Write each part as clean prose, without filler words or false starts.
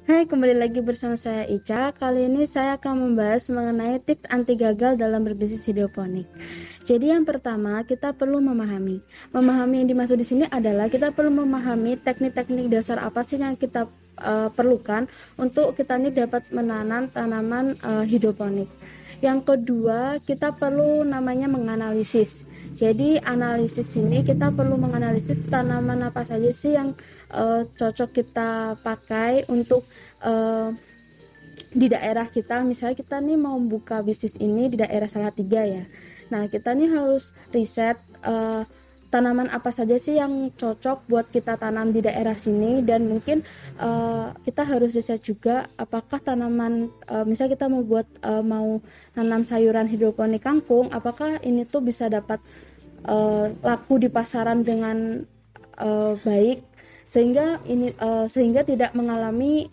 Hai, kembali lagi bersama saya Ica. Kali ini saya akan membahas mengenai tips anti gagal dalam berbisnis hidroponik. Jadi yang pertama, kita perlu memahami. Memahami yang dimaksud di sini adalah kita perlu memahami teknik-teknik dasar apa sih yang kita perlukan untuk kita ini dapat menanam tanaman hidroponik. Yang kedua, kita perlu namanya menganalisis. Jadi analisis ini kita perlu menganalisis tanaman apa saja sih yang cocok kita pakai untuk di daerah kita. Misalnya kita nih mau buka bisnis ini di daerah Salatiga ya. Nah, kita nih harus riset tanaman apa saja sih yang cocok buat kita tanam di daerah sini, dan mungkin kita harus riset juga apakah tanaman misalnya kita mau nanam sayuran hidroponik kangkung, apakah ini tuh bisa dapat laku di pasaran dengan baik, sehingga tidak mengalami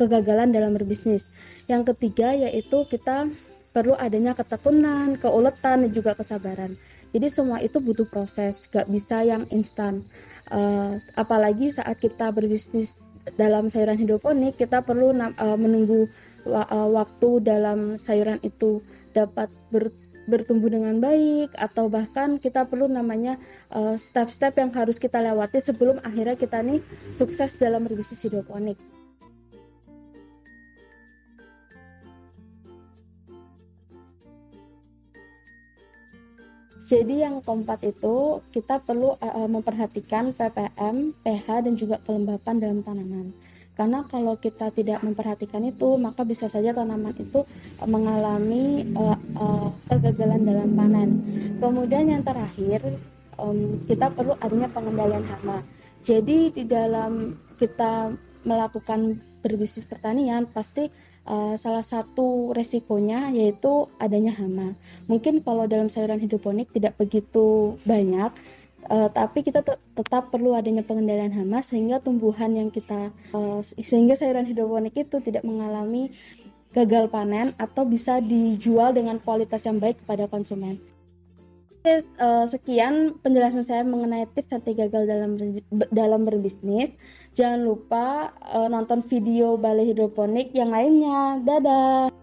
kegagalan dalam berbisnis. Yang ketiga yaitu kita perlu adanya ketekunan, keuletan, dan juga kesabaran. Jadi semua itu butuh proses, gak bisa yang instan. Apalagi saat kita berbisnis dalam sayuran hidroponik, kita perlu menunggu waktu dalam sayuran itu dapat bertumbuh dengan baik, atau bahkan kita perlu namanya step-step yang harus kita lewati sebelum akhirnya kita nih sukses dalam berbisnis hidroponik. Jadi yang keempat itu kita perlu memperhatikan ppm, pH, dan juga kelembapan dalam tanaman. Karena kalau kita tidak memperhatikan itu, maka bisa saja tanaman itu mengalami kegagalan dalam panen. Kemudian yang terakhir, kita perlu adanya pengendalian hama. Jadi di dalam kita melakukan berbisnis pertanian, pasti salah satu resikonya yaitu adanya hama. Mungkin kalau dalam sayuran hidroponik tidak begitu banyak, tapi kita tetap perlu adanya pengendalian hama sehingga sehingga sayuran hidroponik itu tidak mengalami gagal panen atau bisa dijual dengan kualitas yang baik kepada konsumen. Sekian penjelasan saya mengenai tips anti gagal dalam berbisnis. Jangan lupa nonton video balai hidroponik yang lainnya. Dadah.